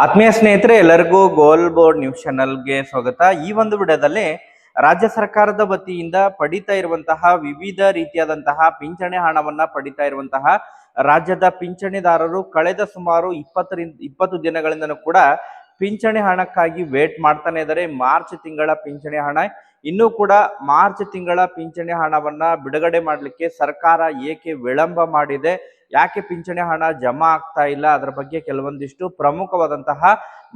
ಆತ್ಮೀಯ ಸ್ನೇಹಿತರೆ, ಎಲ್ಲರಿಗೂ ಗೋಲ್ ಬೋರ್ಡ್ ನ್ಯೂಸ್ ಚಾನಲ್ಗೆ ಸ್ವಾಗತ. ಈ ಒಂದು ವಿಡಿಯೋದಲ್ಲಿ ರಾಜ್ಯ ಸರ್ಕಾರದ ವತಿಯಿಂದ ಪಡಿತಾ ಇರುವಂತಹ ವಿವಿಧ ರೀತಿಯಾದಂತಹ ಪಿಂಚಣಿ ಹಣವನ್ನ ಪಡಿತಾ ಇರುವಂತಹ ರಾಜ್ಯದ ಪಿಂಚಣಿದಾರರು ಕಳೆದ ಸುಮಾರು 20 ದಿನಗಳಿಂದನೂ ಕೂಡ ಪಿಂಚಣಿ ಹಣಕ್ಕಾಗಿ ವೇಟ್ ಮಾಡ್ತಾನೆ ಇದ್ದಾರೆ. ಮಾರ್ಚ್ ತಿಂಗಳ ಪಿಂಚಣಿ ಹಣ ಇನ್ನೂ ಕೂಡ ಮಾರ್ಚ್ ತಿಂಗಳ ಪಿಂಚಣಿ ಹಣವನ್ನ ಬಿಡುಗಡೆ ಮಾಡಲಿಕ್ಕೆ ಸರ್ಕಾರ ಏಕೆ ವಿಳಂಬ ಮಾಡಿದೆ, ಯಾಕೆ ಪಿಂಚಣಿ ಹಣ ಜಮಾ ಆಗ್ತಾ ಇಲ್ಲ, ಅದರ ಬಗ್ಗೆ ಕೆಲವೊಂದಿಷ್ಟು ಪ್ರಮುಖವಾದಂತಹ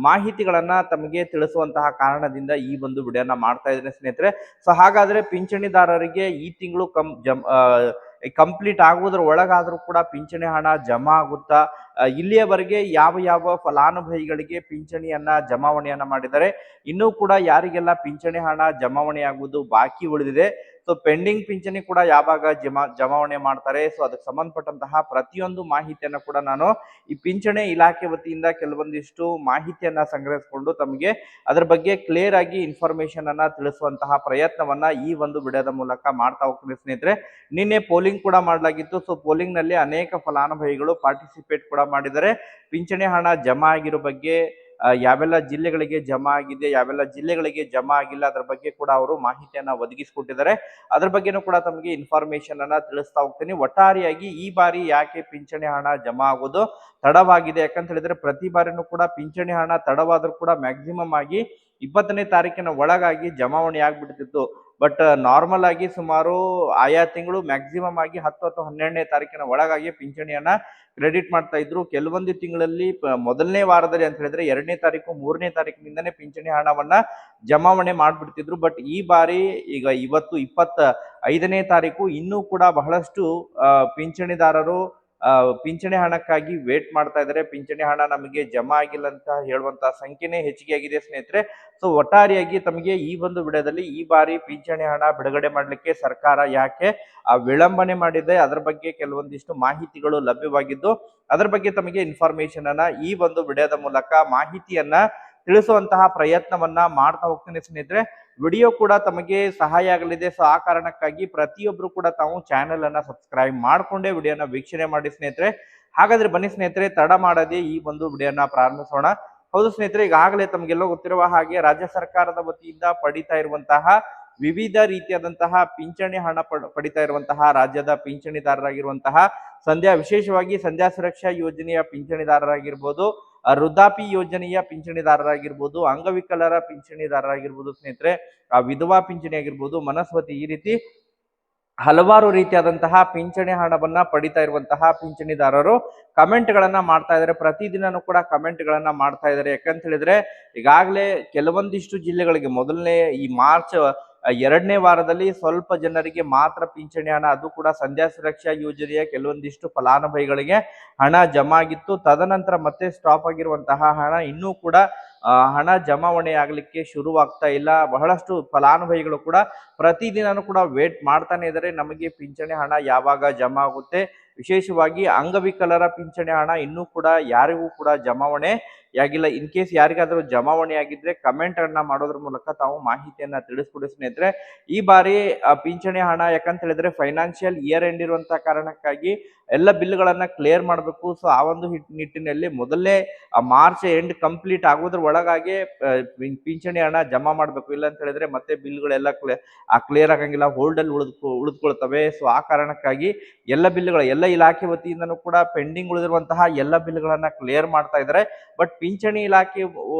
ಮಾಹಿತಿಗಳನ್ನ ತಮಗೆ ತಿಳಿಸುವಂತಹ ಕಾರಣದಿಂದ ಈ ಒಂದು ವಿಡಿಯೋನ ಮಾಡ್ತಾ ಇದ್ದೇನೆ ಸ್ನೇಹಿತರೆ. ಸೊ ಹಾಗಾದ್ರೆ ಪಿಂಚಣಿದಾರರಿಗೆ ಈ ತಿಂಗಳು ಕಂಪ್ಲೀಟ್ ಆಗುವುದರ ಒಳಗಾದ್ರೂ ಕೂಡ ಪಿಂಚಣಿ ಹಣ ಜಮಾ ಆಗುತ್ತಾ, ಇಲ್ಲಿಯವರೆಗೆ ಯಾವ ಯಾವ ಫಲಾನುಭವಿಗಳಿಗೆ ಪಿಂಚಣಿಯನ್ನ ಜಮಾವಣೆಯನ್ನ ಮಾಡಿದರೆ, ಇನ್ನೂ ಕೂಡ ಯಾರಿಗೆಲ್ಲ ಪಿಂಚಣಿ ಹಣ ಜಮಾವಣೆ ಆಗುವುದು ಬಾಕಿ ಉಳಿದಿದೆ, ಸೊ ಪೆಂಡಿಂಗ್ ಪಿಂಚಣಿ ಕೂಡ ಯಾವಾಗ ಜಮಾವಣೆ ಮಾಡ್ತಾರೆ, ಸೊ ಅದಕ್ಕೆ ಸಂಬಂಧಪಟ್ಟಂತಹ ಪ್ರತಿಯೊಂದು ಮಾಹಿತಿಯನ್ನು ಕೂಡ ನಾನು ಈ ಪಿಂಚಣಿ ಇಲಾಖೆ ವತಿಯಿಂದ ಕೆಲವೊಂದಿಷ್ಟು ಮಾಹಿತಿಯನ್ನ ಸಂಗ್ರಹಿಸಿಕೊಂಡು ತಮಗೆ ಅದರ ಬಗ್ಗೆ ಕ್ಲಿಯರ್ ಆಗಿ ಇನ್ಫಾರ್ಮೇಶನ್ ಅನ್ನ ತಿಳಿಸುವಂತಹ ಪ್ರಯತ್ನವನ್ನ ಈ ಒಂದು ವಿಡಿಯೋದ ಮೂಲಕ ಮಾಡ್ತಾ ಹೋಗ್ತೀನಿ ಸ್ನೇಹಿತರೆ. ನಿನ್ನೆ ಪೋಲಿಂಗ್ ಕೂಡ ಮಾಡಲಾಗಿತ್ತು. ಸೊ ಪೋಲಿಂಗ್ ನಲ್ಲಿ ಅನೇಕ ಫಲಾನುಭವಿಗಳು ಪಾರ್ಟಿಸಿಪೇಟ್ ಕೂಡ ಮಾಡಿದರೆ ಪಿಂಚಣಿ ಹಣ ಜಮಾ ಆಗಿರೋ ಬಗ್ಗೆ, ಯಾವೆಲ್ಲ ಜಿಲ್ಲೆಗಳಿಗೆ ಜಮಾ ಆಗಿದೆ, ಯಾವೆಲ್ಲ ಜಿಲ್ಲೆಗಳಿಗೆ ಜಮಾ ಆಗಿಲ್ಲ, ಅದರ ಬಗ್ಗೆ ಕೂಡ ಅವರು ಮಾಹಿತಿಯನ್ನ ಒದಗಿಸಿಕೊಟ್ಟಿದ್ದಾರೆ. ಅದ್ರ ಬಗ್ಗೆನೂ ಕೂಡ ತಮಗೆ ಇನ್ಫಾರ್ಮೇಶನ್ ಅನ್ನ ತಿಳಿಸ್ತಾ ಹೋಗ್ತೀನಿ. ಒಟ್ಟಾರೆಯಾಗಿ ಈ ಬಾರಿ ಯಾಕೆ ಪಿಂಚಣಿ ಹಣ ಜಮಾ ಆಗೋದು ತಡವಾಗಿದೆ, ಯಾಕಂತ ಹೇಳಿದ್ರೆ ಪ್ರತಿ ಬಾರಿನೂ ಕೂಡ ಪಿಂಚಣಿ ಹಣ ತಡವಾದ್ರೂ ಕೂಡ ಮ್ಯಾಕ್ಸಿಮಮ್ ಆಗಿ 20ನೇ ತಾರೀಕಿನ ಒಳಗಾಗಿ ಜಮಾವಣೆ ಆಗ್ಬಿಡ್ತಿತ್ತು. ಬಟ್ ನಾರ್ಮಲ್ ಆಗಿ ಸುಮಾರು ಆಯಾ ತಿಂಗಳು ಮ್ಯಾಕ್ಸಿಮಮ್ ಆಗಿ 10 ಅಥವಾ 12ನೇ ತಾರೀಕಿನ ಒಳಗಾಗಿ ಪಿಂಚಣಿಯನ್ನ ಕ್ರೆಡಿಟ್ ಮಾಡ್ತಾ ಇದ್ರು. ಕೆಲವೊಂದು ತಿಂಗಳಲ್ಲಿ ಮೊದಲನೇ ವಾರದಲ್ಲಿ ಅಂತ ಹೇಳಿದ್ರೆ 2ನೇ ತಾರೀಕು 3ನೇ ತಾರೀಕಿನಿಂದನೇ ಪಿಂಚಣಿ ಹಣವನ್ನ ಜಮಾವಣೆ ಮಾಡ್ಬಿಡ್ತಿದ್ರು. ಬಟ್ ಈ ಬಾರಿ ಈಗ ಇವತ್ತು 25ನೇ ತಾರೀಕು ಇನ್ನೂ ಕೂಡ ಬಹಳಷ್ಟು ಪಿಂಚಣಿದಾರರು ಪಿಂಚಣಿ ಹಣಕ್ಕಾಗಿ ವೇಟ್ ಮಾಡ್ತಾ ಇದ್ದಾರೆ. ಪಿಂಚಣಿ ಹಣ ನಮಗೆ ಜಮಾ ಆಗಿಲ್ಲ ಅಂತ ಹೇಳುವಂತಹ ಸಂಖ್ಯೆನೇ ಹೆಚ್ಚಿಗೆ ಆಗಿದೆ ಸ್ನೇಹಿತರೆ. ಸೊ ಒಟ್ಟಾರೆಯಾಗಿ ತಮಗೆ ಈ ಒಂದು ವಿಡಿಯೋದಲ್ಲಿ ಈ ಬಾರಿ ಪಿಂಚಣಿ ಹಣ ಬಿಡುಗಡೆ ಮಾಡಲಿಕ್ಕೆ ಸರ್ಕಾರ ಯಾಕೆ ವಿಳಂಬನೆ ಮಾಡಿದೆ, ಅದರ ಬಗ್ಗೆ ಕೆಲವೊಂದಿಷ್ಟು ಮಾಹಿತಿಗಳು ಲಭ್ಯವಾಗಿದ್ದು ಅದರ ಬಗ್ಗೆ ತಮಗೆ ಇನ್ಫಾರ್ಮೇಶನ್ ಅನ್ನ ಈ ಒಂದು ವಿಡಿಯೋದ ಮೂಲಕ ಮಾಹಿತಿಯನ್ನ ತಿಳಿಸುವಂತಹ ಪ್ರಯತ್ನವನ್ನ ಮಾಡ್ತಾ ಹೋಗ್ತೀನಿ ಸ್ನೇಹಿತರೆ. ವಿಡಿಯೋ ಕೂಡ ತಮಗೆ ಸಹಾಯ ಆಗಲಿದೆ. ಸೊ ಆ ಕಾರಣಕ್ಕಾಗಿ ಪ್ರತಿಯೊಬ್ರು ಕೂಡ ತಾವು ಚಾನೆಲ್ ಅನ್ನ ಸಬ್ಸ್ಕ್ರೈಬ್ ಮಾಡ್ಕೊಂಡೇ ವಿಡಿಯೋನ ವೀಕ್ಷಣೆ ಮಾಡಿ ಸ್ನೇಹಿತರೆ. ಹಾಗಾದ್ರೆ ಬನ್ನಿ ಸ್ನೇಹಿತರೆ, ತಡ ಮಾಡದೆ ಈ ಒಂದು ವಿಡಿಯೋನ ಪ್ರಾರಂಭಿಸೋಣ. ಹೌದು ಸ್ನೇಹಿತರೆ, ಈಗಾಗಲೇ ತಮಗೆಲ್ಲ ಗೊತ್ತಿರುವ ಹಾಗೆ ರಾಜ್ಯ ಸರ್ಕಾರದ ವತಿಯಿಂದ ಪಡಿತಾ ಇರುವಂತಹ ವಿವಿಧ ರೀತಿಯಾದಂತಹ ಪಿಂಚಣಿ ಹಣ ಪಡಿತಾ ಇರುವಂತಹ ರಾಜ್ಯದ ಪಿಂಚಣಿದಾರರಾಗಿರುವಂತಹ ವಿಶೇಷವಾಗಿ ಸಂಧ್ಯಾ ಸುರಕ್ಷಾ ಯೋಜನೆಯ ಪಿಂಚಣಿದಾರರಾಗಿರ್ಬೋದು, ವೃದ್ಧಾಪಿ ಯೋಜನೆಯ ಪಿಂಚಣಿದಾರರಾಗಿರ್ಬೋದು, ಅಂಗವಿಕಲರ ಪಿಂಚಣಿದಾರರಾಗಿರ್ಬೋದು ಸ್ನೇಹಿತರೆ, ವಿಧವಾ ಪಿಂಚಣಿ ಆಗಿರ್ಬೋದು, ಮನಸ್ವತಿ, ಈ ರೀತಿ ಹಲವಾರು ರೀತಿಯಾದಂತಹ ಪಿಂಚಣಿ ಹಣವನ್ನ ಪಡಿತಾ ಇರುವಂತಹ ಪಿಂಚಣಿದಾರರು ಕಮೆಂಟ್ ಗಳನ್ನ ಮಾಡ್ತಾ ಇದ್ದಾರೆ. ಪ್ರತಿದಿನನೂ ಕೂಡ ಕಮೆಂಟ್ ಗಳನ್ನ ಮಾಡ್ತಾ ಇದ್ದಾರೆ. ಯಾಕಂತ ಹೇಳಿದ್ರೆ ಈಗಾಗಲೇ ಕೆಲವೊಂದಿಷ್ಟು ಜಿಲ್ಲೆಗಳಿಗೆ ಮೊದಲನೇ ಈ ಮಾರ್ಚ್ 2ನೇ ವಾರದಲ್ಲಿ ಸ್ವಲ್ಪ ಜನರಿಗೆ ಮಾತ್ರ ಪಿಂಚಣಿ ಹಣ, ಅದು ಕೂಡ ಸಂಧ್ಯಾ ಸುರಕ್ಷಾ ಯೋಜನೆಯ ಕೆಲವೊಂದಿಷ್ಟು ಫಲಾನುಭವಿಗಳಿಗೆ ಹಣ ಜಮಾ ಆಗಿತ್ತು. ತದನಂತರ ಮತ್ತೆ ಸ್ಟಾಪ್ ಆಗಿರುವಂತಹ ಹಣ ಇನ್ನೂ ಕೂಡ ಹಣ ಜಮಾವಣೆ ಆಗ್ಲಿಕ್ಕೆ ಶುರುವಾಗ್ತಾ ಇಲ್ಲ. ಬಹಳಷ್ಟು ಫಲಾನುಭವಿಗಳು ಕೂಡ ಪ್ರತಿದಿನನೂ ಕೂಡ ವೇಟ್ ಮಾಡ್ತಾನೆ ಇದ್ದಾರೆ, ನಮಗೆ ಪಿಂಚಣಿ ಹಣ ಯಾವಾಗ ಜಮಾ ಆಗುತ್ತೆ. ವಿಶೇಷವಾಗಿ ಅಂಗವಿಕಲರ ಪಿಂಚಣಿ ಹಣ ಇನ್ನೂ ಕೂಡ ಯಾರಿಗೂ ಕೂಡ ಜಮಾವಣೆ ಆಗಿಲ್ಲ. ಇನ್ ಕೇಸ್ ಯಾರಿಗಾದ್ರೂ ಜಮಾವಣೆ ಆಗಿದ್ರೆ ಕಮೆಂಟ್ ಅನ್ನ ಮಾಡೋದ್ರ ಮೂಲಕ ತಾವು ಮಾಹಿತಿಯನ್ನ ತಿಳಿಸ್ಕೊಡಿ ಸ್ನೇಹಿತರೆ. ಈ ಬಾರಿ ಪಿಂಚಣಿ ಹಣ ಯಾಕಂತ ಹೇಳಿದ್ರೆ ಫೈನಾನ್ಷಿಯಲ್ ಇಯರ್ ಎಂಡ್ ಇರುವಂತಹ ಕಾರಣಕ್ಕಾಗಿ ಎಲ್ಲ ಬಿಲ್ಗಳನ್ನ ಕ್ಲಿಯರ್ ಮಾಡಬೇಕು. ಸೊ ಆ ಒಂದು ನಿಟ್ಟಿನಲ್ಲಿ ಮೊದಲೇ ಮಾರ್ಚ್ ಎಂಡ್ ಕಂಪ್ಲೀಟ್ ಆಗೋದ್ರ ಒಳಗಾಗಿ ಪಿಂಚಣಿ ಹಣ ಜಮಾ ಮಾಡಬೇಕು. ಇಲ್ಲ ಅಂತ ಹೇಳಿದ್ರೆ ಮತ್ತೆ ಬಿಲ್ಗಳೆಲ್ಲ ಕ್ಲಿಯರ್ ಆಗಂಗಿಲ್ಲ, ಹೋಲ್ಡ್ ಅಲ್ಲಿ ಉಳಿದುಕೊಳ್ತವೆ. ಸೊ ಆ ಕಾರಣಕ್ಕಾಗಿ ಎಲ್ಲ ಬಿಲ್ಗಳು ಎಲ್ಲ ಇಲಾಖೆ ವತಿಯಿಂದನೂ ಕೂಡ ಪೆಂಡಿಂಗ್ ಉಳಿದಿರುವಂತಹ ಎಲ್ಲ ಬಿಲ್ಗಳನ್ನ ಕ್ಲಿಯರ್ ಮಾಡ್ತಾ ಇದ್ದಾರೆ. ಬಟ್ ಪಿಂಚಣಿ ಇಲಾಖೆ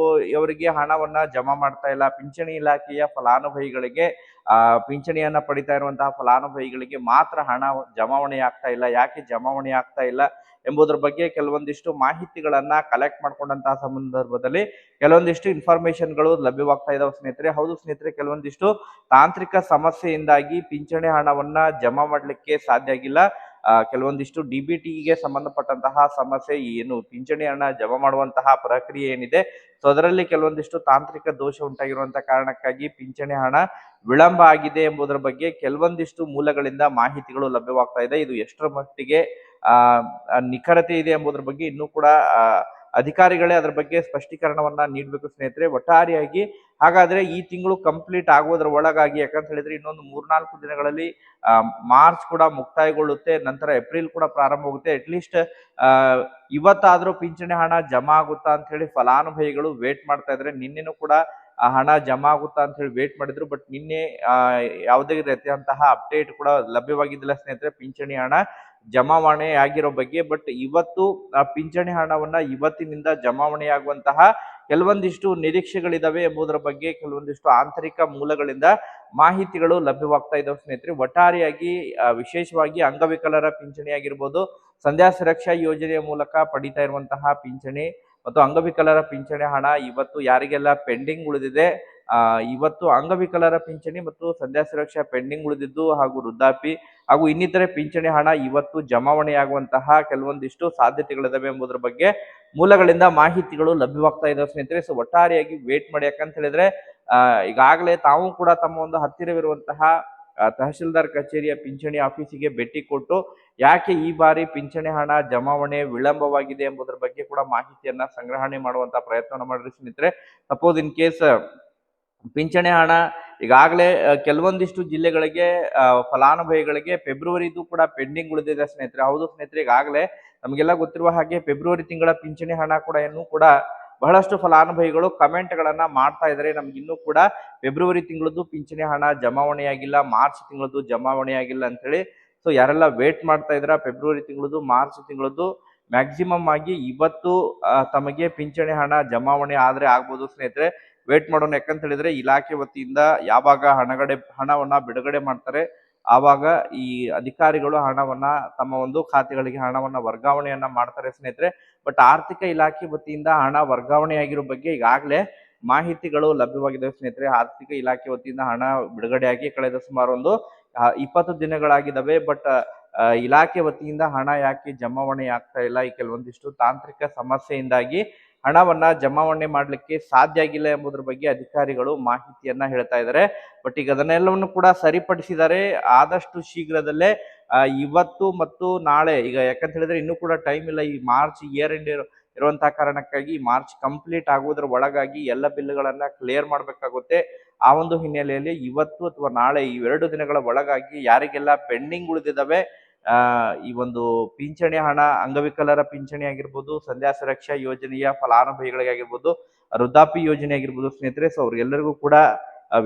ಅವರಿಗೆ ಹಣವನ್ನ ಜಮಾ ಮಾಡ್ತಾ ಇಲ್ಲ. ಪಿಂಚಣಿ ಇಲಾಖೆಯ ಫಲಾನುಭವಿಗಳಿಗೆ ಪಿಂಚಣಿಯನ್ನ ಪಡಿತಾ ಇರುವಂತಹ ಫಲಾನುಭವಿಗಳಿಗೆ ಮಾತ್ರ ಹಣ ಜಮಾವಣೆ ಆಗ್ತಾ ಇಲ್ಲ. ಯಾಕೆ ಜಮಾವಣೆ ಆಗ್ತಾ ಇಲ್ಲ ಎಂಬುದರ ಬಗ್ಗೆ ಕೆಲವೊಂದಿಷ್ಟು ಮಾಹಿತಿಗಳನ್ನ ಕಲೆಕ್ಟ್ ಮಾಡ್ಕೊಂಡಂತಹ ಸಂದರ್ಭದಲ್ಲಿ ಕೆಲವೊಂದಿಷ್ಟು ಇನ್ಫಾರ್ಮೇಶನ್ಗಳು ಲಭ್ಯವಾಗ್ತಾ ಇದಾವೆ ಸ್ನೇಹಿತರೆ. ಹೌದು ಸ್ನೇಹಿತರೆ, ಕೆಲವೊಂದಿಷ್ಟು ತಾಂತ್ರಿಕ ಸಮಸ್ಯೆಯಿಂದಾಗಿ ಪಿಂಚಣಿ ಹಣವನ್ನ ಜಮಾ ಮಾಡ್ಲಿಕ್ಕೆ ಸಾಧ್ಯ ಆಗಿಲ್ಲ. ಕೆಲವೊಂದಿಷ್ಟು ಡಿಬಿಟಿಗೆ ಸಂಬಂಧಪಟ್ಟಂತಹ ಸಮಸ್ಯೆ, ಏನು ಪಿಂಚಣಿ ಹಣ ಜಮಾ ಮಾಡುವಂತಹ ಪ್ರಕ್ರಿಯೆ ಏನಿದೆ, ಸೊ ಅದರಲ್ಲಿ ಕೆಲವೊಂದಿಷ್ಟು ತಾಂತ್ರಿಕ ದೋಷ ಉಂಟಾಗಿರುವಂತಹ ಕಾರಣಕ್ಕಾಗಿ ಪಿಂಚಣಿ ಹಣ ವಿಳಂಬ ಆಗಿದೆ ಎಂಬುದರ ಬಗ್ಗೆ ಕೆಲವೊಂದಿಷ್ಟು ಮೂಲಗಳಿಂದ ಮಾಹಿತಿಗಳು ಲಭ್ಯವಾಗ್ತಾ ಇದೆ. ಇದು ಎಷ್ಟರ ಮಟ್ಟಿಗೆ ನಿಖರತೆ ಇದೆ ಎಂಬುದರ ಬಗ್ಗೆ ಇನ್ನೂ ಕೂಡ ಅಧಿಕಾರಿಗಳೇ ಅದರ ಬಗ್ಗೆ ಸ್ಪಷ್ಟೀಕರಣವನ್ನ ನೀಡಬೇಕು ಸ್ನೇಹಿತರೆ. ಒಟ್ಟಾರೆಯಾಗಿ ಹಾಗಾದ್ರೆ ಈ ತಿಂಗಳು ಕಂಪ್ಲೀಟ್ ಆಗೋದ್ರ ಒಳಗಾಗಿ, ಯಾಕಂತ ಹೇಳಿದ್ರೆ ಇನ್ನೊಂದು 3-4 ದಿನಗಳಲ್ಲಿ ಮಾರ್ಚ್ ಕೂಡ ಮುಕ್ತಾಯಗೊಳ್ಳುತ್ತೆ, ನಂತರ ಏಪ್ರಿಲ್ ಕೂಡ ಪ್ರಾರಂಭವಾಗುತ್ತೆ. ಅಟ್ಲೀಸ್ಟ್ ಇವತ್ತಾದ್ರೂ ಪಿಂಚಣಿ ಹಣ ಜಮಾ ಆಗುತ್ತಾ ಅಂತ ಹೇಳಿ ಫಲಾನುಭವಿಗಳು ವೇಟ್ ಮಾಡ್ತಾ ಇದ್ರೆ. ನಿನ್ನೆನೂ ಕೂಡ ಆ ಹಣ ಜಮಾ ಆಗುತ್ತಾ ಅಂತ ಹೇಳಿ ವೇಟ್ ಮಾಡಿದ್ರು, ಬಟ್ ನಿನ್ನೆ ಯಾವುದೇ ರೀತಿಯಂತಹ ಅಪ್ಡೇಟ್ ಕೂಡ ಲಭ್ಯವಾಗಿದ್ದಿಲ್ಲ ಸ್ನೇಹಿತರೆ ಪಿಂಚಣಿ ಹಣ ಜಮಾವಣೆ ಆಗಿರೋ ಬಗ್ಗೆ. ಬಟ್ ಇವತ್ತು ಪಿಂಚಣಿ ಹಣವನ್ನ ಇವತ್ತಿನಿಂದ ಜಮಾವಣೆಯಾಗುವಂತಹ ಕೆಲವೊಂದಿಷ್ಟು ನಿರೀಕ್ಷೆಗಳಿದಾವೆ ಎಂಬುದರ ಬಗ್ಗೆ ಕೆಲವೊಂದಿಷ್ಟು ಆಂತರಿಕ ಮೂಲಗಳಿಂದ ಮಾಹಿತಿಗಳು ಲಭ್ಯವಾಗ್ತಾ ಇದಾವೆ ಸ್ನೇಹಿತರೆ. ಒಟ್ಟಾರೆಯಾಗಿ ವಿಶೇಷವಾಗಿ ಅಂಗವಿಕಲರ ಪಿಂಚಣಿ ಆಗಿರ್ಬೋದು, ಸಂಧ್ಯಾ ಸುರಕ್ಷಾ ಯೋಜನೆಯ ಮೂಲಕ ಪಡಿತಾ ಇರುವಂತಹ ಪಿಂಚಣಿ ಮತ್ತು ಅಂಗವಿಕಲರ ಪಿಂಚಣಿ ಹಣ ಇವತ್ತು ಯಾರಿಗೆಲ್ಲ ಪೆಂಡಿಂಗ್ ಉಳಿದಿದೆ, ಇವತ್ತು ಅಂಗವಿಕಲರ ಪಿಂಚಣಿ ಮತ್ತು ಸಂಧ್ಯಾ ಸುರಕ್ಷಾ ಪೆಂಡಿಂಗ್ ಉಳಿದಿದ್ದು ಹಾಗೂ ವೃದ್ಧಾಪಿ ಹಾಗೂ ಇನ್ನಿತರೆ ಪಿಂಚಣಿ ಹಣ ಇವತ್ತು ಜಮಾವಣೆಯಾಗುವಂತಹ ಕೆಲವೊಂದಿಷ್ಟು ಸಾಧ್ಯತೆಗಳಿದಾವೆ ಎಂಬುದರ ಬಗ್ಗೆ ಮೂಲಗಳಿಂದ ಮಾಹಿತಿಗಳು ಲಭ್ಯವಾಗ್ತಾ ಇದಾವೆ ಸ್ನೇಹಿತರೆ. ಸೊ ಒಟ್ಟಾರೆಯಾಗಿ ವೇಟ್ ಮಾಡಿ, ಯಾಕಂತ ಹೇಳಿದ್ರೆ ಈಗಾಗಲೇ ತಾವು ಕೂಡ ತಮ್ಮ ಒಂದು ಹತ್ತಿರವಿರುವಂತಹ ತಹಶೀಲ್ದಾರ್ ಕಚೇರಿಯ ಪಿಂಚಣಿ ಆಫೀಸಿಗೆ ಭೇಟಿ ಕೊಟ್ಟು ಯಾಕೆ ಈ ಬಾರಿ ಪಿಂಚಣಿ ಹಣ ಜಮಾವಣೆ ವಿಳಂಬವಾಗಿದೆ ಎಂಬುದರ ಬಗ್ಗೆ ಕೂಡ ಮಾಹಿತಿಯನ್ನ ಸಂಗ್ರಹಣೆ ಮಾಡುವಂತಹ ಪ್ರಯತ್ನವನ್ನು ಮಾಡಿದ್ರೆ ಸ್ನೇಹಿತರೆ. ಸಪೋಸ್ ಇನ್ ಕೇಸ್ ಪಿಂಚಣಿ ಹಣ ಈಗಾಗಲೇ ಕೆಲವೊಂದಿಷ್ಟು ಜಿಲ್ಲೆಗಳಿಗೆ ಫಲಾನುಭವಿಗಳಿಗೆ ಫೆಬ್ರವರಿದು ಕೂಡ ಪೆಂಡಿಂಗ್ ಉಳಿದಿದೆ ಸ್ನೇಹಿತರೆ. ಹೌದು ಸ್ನೇಹಿತರೆ, ಈಗಾಗಲೇ ನಮಗೆಲ್ಲ ಗೊತ್ತಿರುವ ಹಾಗೆ ಫೆಬ್ರವರಿ ತಿಂಗಳ ಪಿಂಚಣಿ ಹಣ ಕೂಡ ಕೂಡ ಬಹಳಷ್ಟು ಫಲಾನುಭವಿಗಳು ಕಮೆಂಟ್ ಗಳನ್ನ ಮಾಡ್ತಾ ಇದ್ದಾರೆ. ನಮ್ಗೆ ಇನ್ನೂ ಕೂಡ ಫೆಬ್ರವರಿ ತಿಂಗಳದ್ದು ಪಿಂಚಣಿ ಹಣ ಜಮಾವಣೆಯಾಗಿಲ್ಲ, ಮಾರ್ಚ್ ತಿಂಗಳದ್ದು ಜಮಾವಣೆಯಾಗಿಲ್ಲ ಅಂತ ಹೇಳಿ. ಸೊ ಯಾರೆಲ್ಲ ವೇಟ್ ಮಾಡ್ತಾ ಇದ್ರ ಫೆಬ್ರವರಿ ತಿಂಗಳದ್ದು, ಮಾರ್ಚ್ ತಿಂಗಳದ್ದು ಮ್ಯಾಕ್ಸಿಮಮ್ ಆಗಿ ಇವತ್ತು ತಮಗೆ ಪಿಂಚಣಿ ಹಣ ಜಮಾವಣೆ ಆದ್ರೆ ಆಗ್ಬೋದು ಸ್ನೇಹಿತರೆ. ವೇಟ್ ಮಾಡೋಣ, ಯಾಕಂತ ಹೇಳಿದ್ರೆ ಇಲಾಖೆ ವತಿಯಿಂದ ಯಾವಾಗ ಹಣವನ್ನ ಬಿಡುಗಡೆ ಮಾಡ್ತಾರೆ ಆವಾಗ ಈ ಅಧಿಕಾರಿಗಳು ಹಣವನ್ನ ತಮ್ಮ ಒಂದು ಖಾತೆಗಳಿಗೆ ಹಣವನ್ನ ವರ್ಗಾವಣೆಯನ್ನ ಮಾಡ್ತಾರೆ ಸ್ನೇಹಿತರೆ. ಬಟ್ ಆರ್ಥಿಕ ಇಲಾಖೆ ವತಿಯಿಂದ ಹಣ ವರ್ಗಾವಣೆ ಆಗಿರೋ ಬಗ್ಗೆ ಈಗಾಗಲೇ ಮಾಹಿತಿಗಳು ಲಭ್ಯವಾಗಿದ್ದಾವೆ ಸ್ನೇಹಿತರೆ. ಆರ್ಥಿಕ ಇಲಾಖೆ ವತಿಯಿಂದ ಹಣ ಬಿಡುಗಡೆಯಾಗಿ ಕಳೆದ ಸುಮಾರು ಒಂದು 20 ದಿನಗಳಾಗಿದ್ದಾವೆ. ಬಟ್ ಇಲಾಖೆ ವತಿಯಿಂದ ಹಣ ಯಾಕೆ ಜಮಾವಣೆ ಆಗ್ತಾ ಇಲ್ಲ, ಈ ಕೆಲವೊಂದಿಷ್ಟು ತಾಂತ್ರಿಕ ಸಮಸ್ಯೆಯಿಂದಾಗಿ ಹಣವನ್ನ ಜಮಾವಣೆ ಮಾಡ್ಲಿಕ್ಕೆ ಸಾಧ್ಯ ಆಗಿಲ್ಲ ಎಂಬುದರ ಬಗ್ಗೆ ಅಧಿಕಾರಿಗಳು ಮಾಹಿತಿಯನ್ನ ಹೇಳ್ತಾ ಇದ್ದಾರೆ. ಬಟ್ ಈಗ ಅದನ್ನೆಲ್ಲವನ್ನು ಕೂಡ ಸರಿಪಡಿಸಿದ್ದಾರೆ. ಆದಷ್ಟು ಶೀಘ್ರದಲ್ಲೇ ಇವತ್ತು ಮತ್ತು ನಾಳೆ, ಈಗ ಯಾಕಂತ ಹೇಳಿದ್ರೆ ಇನ್ನೂ ಕೂಡ ಟೈಮ್ ಇಲ್ಲ, ಈ ಮಾರ್ಚ್ ಇಯರ್ ಎಂಡ್ ಇರುವಂತಹ ಕಾರಣಕ್ಕಾಗಿ ಮಾರ್ಚ್ ಕಂಪ್ಲೀಟ್ ಆಗುವುದರ ಒಳಗಾಗಿ ಎಲ್ಲ ಬಿಲ್ಗಳನ್ನ ಕ್ಲಿಯರ್ ಮಾಡ್ಬೇಕಾಗುತ್ತೆ. ಆ ಒಂದು ಹಿನ್ನೆಲೆಯಲ್ಲಿ ಇವತ್ತು ಅಥವಾ ನಾಳೆ ಈ 2 ದಿನಗಳ ಒಳಗಾಗಿ ಯಾರಿಗೆಲ್ಲ ಪೆಂಡಿಂಗ್ ಉಳಿದಿದ್ದಾವೆ ಈ ಒಂದು ಪಿಂಚಣಿ ಹಣ, ಅಂಗವಿಕಲರ ಪಿಂಚಣಿ ಆಗಿರ್ಬೋದು, ಸಂಧ್ಯಾ ಸುರಕ್ಷಾ ಯೋಜನೆಯ ಫಲಾನುಭವಿಗಳಿಗೆ ಆಗಿರ್ಬೋದು, ವೃದ್ಧಾಪಿ ಯೋಜನೆ ಆಗಿರ್ಬೋದು ಸ್ನೇಹಿತರೆ. ಸೊ ಅವ್ರಿಗೆಲ್ಲರಿಗೂ ಕೂಡ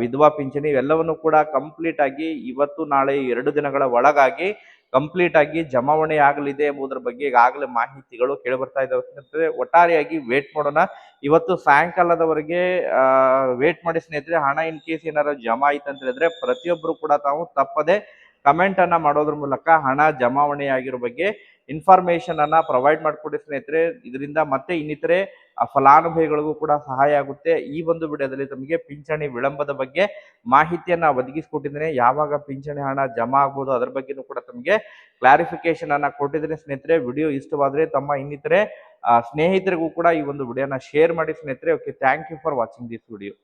ವಿಧವಾ ಪಿಂಚಣಿ ಇವೆಲ್ಲವನ್ನು ಕೂಡ ಕಂಪ್ಲೀಟ್ ಆಗಿ ಇವತ್ತು ನಾಳೆ 2 ದಿನಗಳ ಒಳಗಾಗಿ ಕಂಪ್ಲೀಟ್ ಆಗಿ ಜಮಾವಣೆ ಆಗಲಿದೆ ಎಂಬುದರ ಬಗ್ಗೆ ಈಗಾಗಲೇ ಮಾಹಿತಿಗಳು ಕೇಳಿ ಬರ್ತಾ ಇದ್ದಾವೆ. ಒಟ್ಟಾರೆಯಾಗಿ ವೇಟ್ ಮಾಡೋಣ, ಇವತ್ತು ಸಾಯಂಕಾಲದವರೆಗೆ ವೇಟ್ ಮಾಡಿ ಸ್ನೇಹಿತರೆ. ಹಣ ಇನ್ ಕೇಸ್ ಏನಾದ್ರು ಜಮಾ ಆಯ್ತು ಅಂತ ಹೇಳಿದ್ರೆ ಪ್ರತಿಯೊಬ್ಬರು ಕೂಡ ತಾವು ತಪ್ಪದೆ ಕಮೆಂಟ್ ಅನ್ನ ಮಾಡೋದ್ರ ಮೂಲಕ ಹಣ ಜಮಾವಣೆ ಆಗಿರೋ ಬಗ್ಗೆ ಇನ್ಫಾರ್ಮೇಶನ್ ಅನ್ನ ಪ್ರೊವೈಡ್ ಮಾಡಿಕೊಡಿ ಸ್ನೇಹಿತರೆ. ಇದರಿಂದ ಮತ್ತೆ ಇನ್ನಿತರೆ ಫಲಾನುಭವಿಗಳಿಗೂ ಕೂಡ ಸಹಾಯ ಆಗುತ್ತೆ. ಈ ಒಂದು ವಿಡಿಯೋದಲ್ಲಿ ತಮಗೆ ಪಿಂಚಣಿ ವಿಳಂಬದ ಬಗ್ಗೆ ಮಾಹಿತಿಯನ್ನ ಒದಗಿಸಿಕೊಟ್ಟಿದ್ದೇನೆ. ಯಾವಾಗ ಪಿಂಚಣಿ ಹಣ ಜಮಾ ಆಗ್ಬೋದು ಅದರ ಬಗ್ಗೆನೂ ಕೂಡ ತಮಗೆ ಕ್ಲಾರಿಫಿಕೇಶನ್ ಅನ್ನ ಕೊಟ್ಟಿದ್ದೇನೆ ಸ್ನೇಹಿತರೆ. ವಿಡಿಯೋ ಇಷ್ಟವಾದ್ರೆ ತಮ್ಮ ಇನ್ನಿತರೆ ಸ್ನೇಹಿತರಿಗೂ ಕೂಡ ಈ ಒಂದು ವಿಡಿಯೋನ ಶೇರ್ ಮಾಡಿ ಸ್ನೇಹಿತರೆ. Okay, thank you for watching this video.